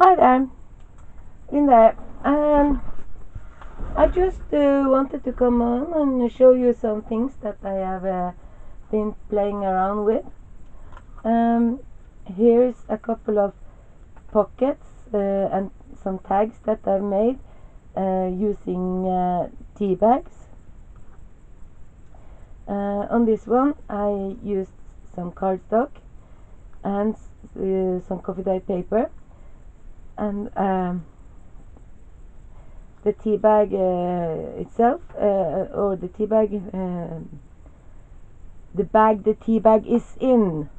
Hi there, Linda. I just wanted to come on and show you some things that I have been playing around with. Here's a couple of pockets and some tags that I've made using tea bags. On this one I used some cardstock and some coffee dye paper, and the tea bag itself, or the tea bag, the bag the tea bag is in,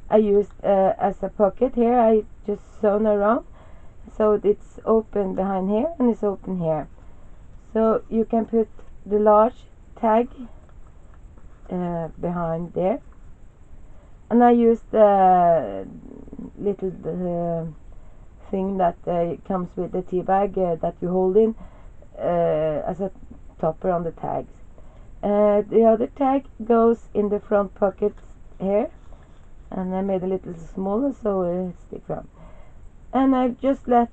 I used as a pocket. Here I just sewn around, so it's open behind here and it's open here, so you can put the large tag behind there. And I used the little thing that comes with the tea bag that you hold in as a topper on the tags. The other tag goes in the front pocket here, and I made a little smaller so it sticks out. And I've just let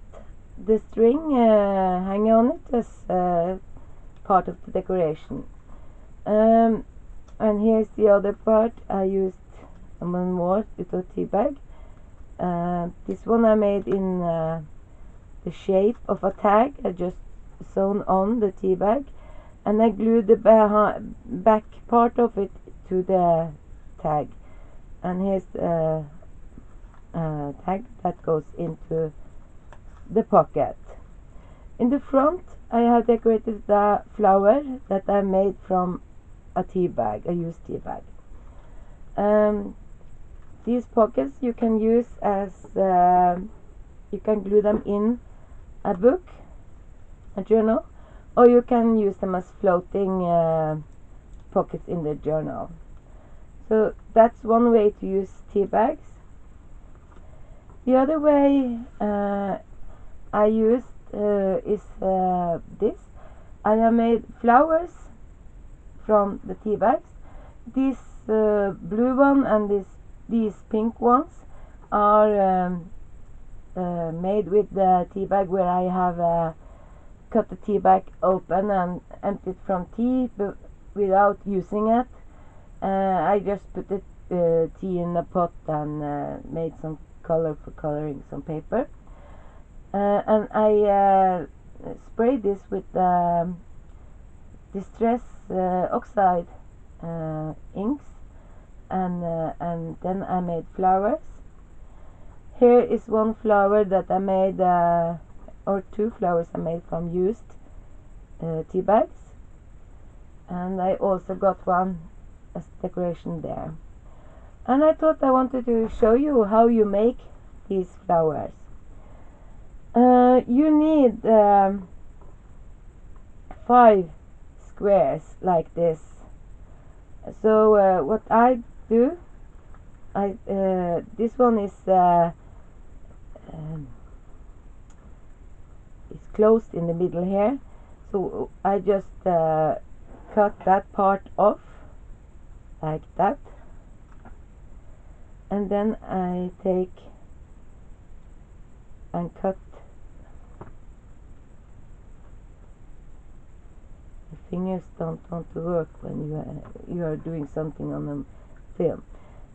the string hang on it as part of the decoration. And here's the other part. I used one more little tea bag. This one I made in the shape of a tag. I just sewn on the tea bag, and I glued the back part of it to the tag. And here's the tag that goes into the pocket. In the front I have decorated the flower that I made from a tea bag, a used tea bag. These pockets you can use as you can glue them in a book, a journal, or you can use them as floating pockets in the journal. So that's one way to use tea bags. The other way I used is this. I have made flowers from the tea bags. This blue one and these pink ones are made with the tea bag, where I have cut the tea bag open and emptied from tea without using it. I just put the tea in the pot and made some color for coloring some paper, and I sprayed this with distress oxide inks, and then I made flowers. Here is one flower that I made, or two flowers I made from used tea bags, and I also got one as decoration there. And I thought I wanted to show you how you make these flowers. You need 5 squares like this. So what I do, this one is it's closed in the middle here, so I just cut that part off like that, and then I take and cut. The fingers don't want to work when you are doing something on a film.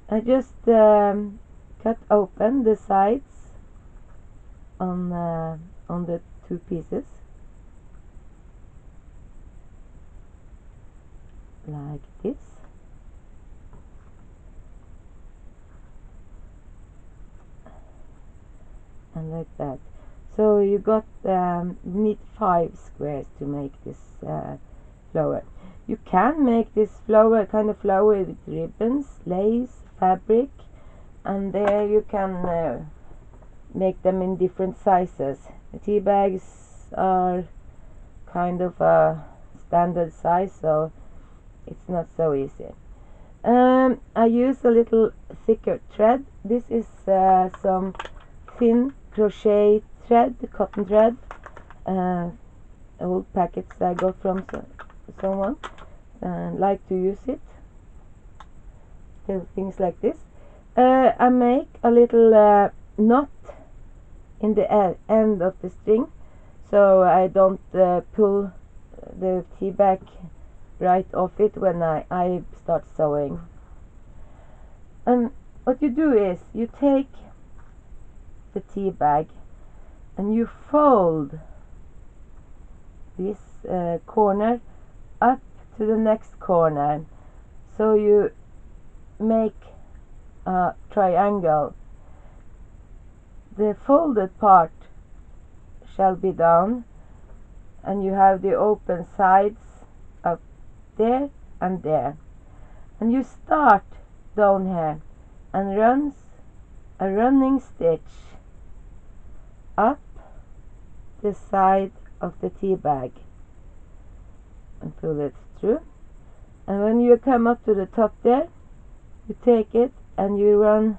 I just cut open the sides on the 2 pieces like this, and like that. So you got need 5 squares to make this flower. You can make this kind of flower with ribbons, lace, fabric, and there you can make them in different sizes. The tea bags are kind of a standard size, so it's not so easy. I use a little thicker thread. This is some thin crochet thread, cotton thread, old packets I got from someone, and like to use it. Little things like this. I make a little knot in the end of the string, so I don't pull the tea bag right off it when I start sewing. And what you do is you take the tea bag and you fold this corner up to the next corner, so you make a triangle. The folded part shall be down, and you have the open sides up there and there, and you start down here and runs a running stitch up the side of the tea bag and pull it through. And when you come up to the top there, you take it and you run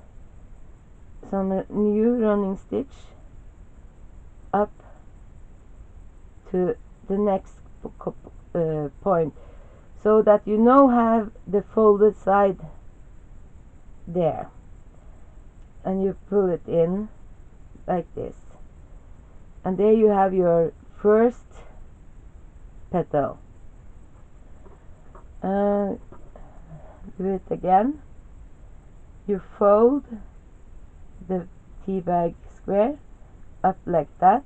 some new running stitch up to the next point, so that you now have the folded side there, and you pull it in like this, and there you have your first petal. Do it again. You fold the tea bag square up like that.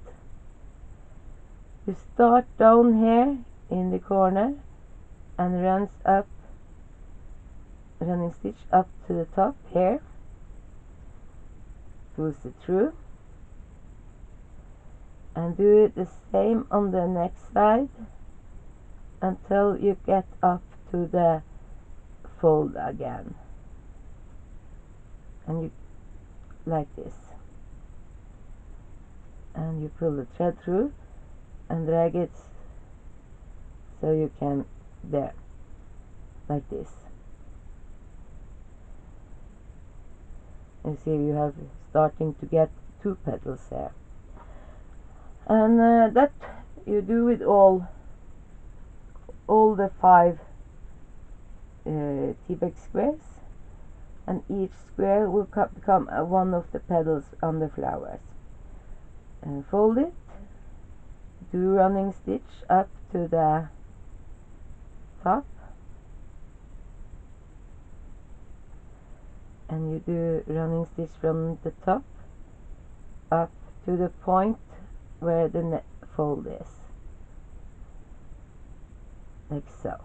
You start down here in the corner and runs up, running stitch up to the top here, pulls it through, and do it the same on the next side until you get up to the fold again, and you like this, and you pull the thread through and drag it so you can there, like this. You see you have starting to get 2 petals there, and that you do with all the 5 tea bag squares, and each square will become one of the petals on the flowers. Fold it, do running stitch up to the top, and you do running stitch from the top up to the point where the fold is, like so.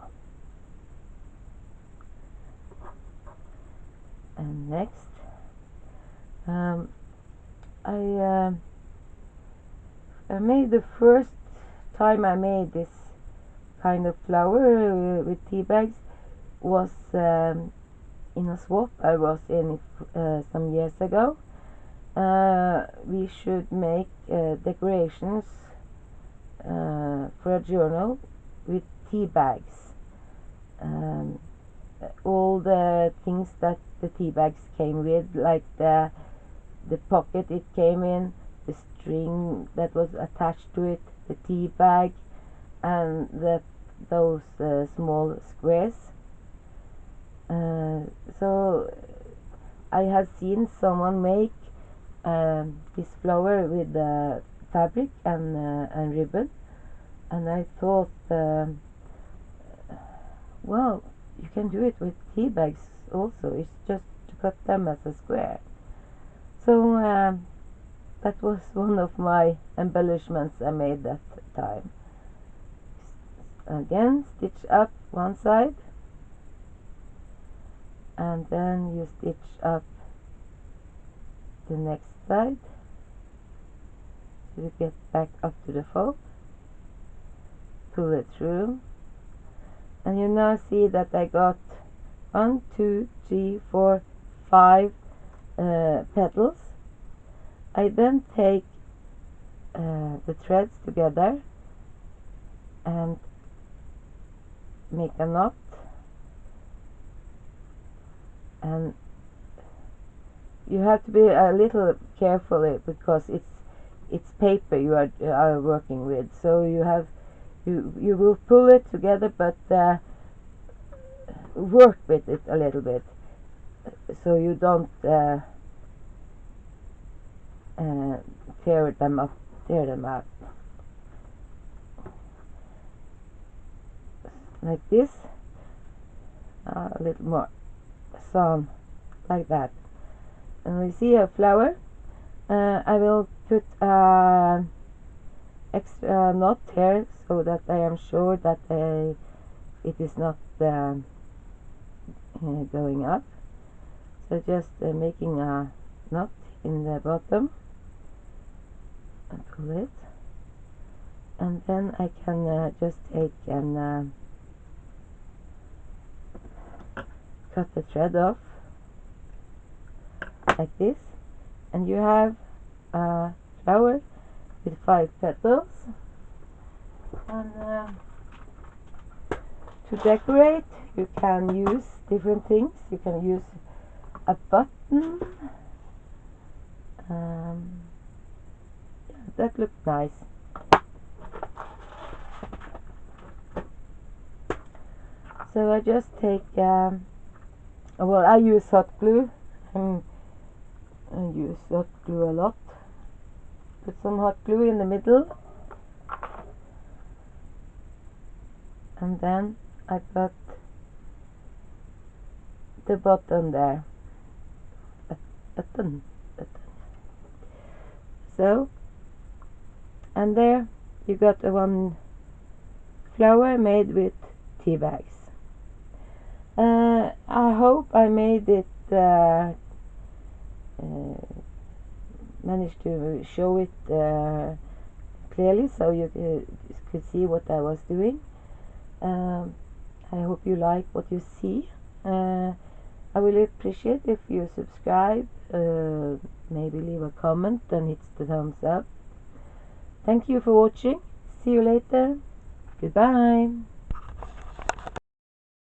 And next, I made the first time I made this kind of flower with tea bags was in a swap I was in some years ago. We should make decorations for a journal with tea bags. All the things that the tea bags came with, like the pocket it came in, the string that was attached to it, the tea bag, and those small squares. So I had seen someone make this flower with fabric and ribbon, and I thought, well, you can do it with tea bags also. It's just to cut them as a square. So that was one of my embellishments I made that time. Again, stitch up one side, and then you stitch up the next side to get back up to the fold, pull it through, and you now see that I got 1, 2, 3, 4, 5 petals. I then take the threads together and make a knot, and you have to be a little careful because it's paper you are working with, so you will pull it together, but work with it a little bit so you don't tear them up, like this, a little more sun, like that. And we see a flower. I will put extra knot here so that I am sure that it is not going up. So just making a knot in the bottom and pull it, and then I can just take and cut the thread off like this, and you have a flower with 5 petals. And to decorate, you can use different things. You can use a button. Yeah, that looks nice. So I just take, well, I use hot glue. I use hot glue a lot. Put some hot glue in the middle, and then I got the button there. Button. So, and there you got one flower made with tea bags. I hope I made it managed to show it clearly, so you could see what I was doing. I hope you like what you see. I will appreciate if you subscribe, maybe leave a comment and hit the thumbs up. Thank you for watching. See you later. Goodbye.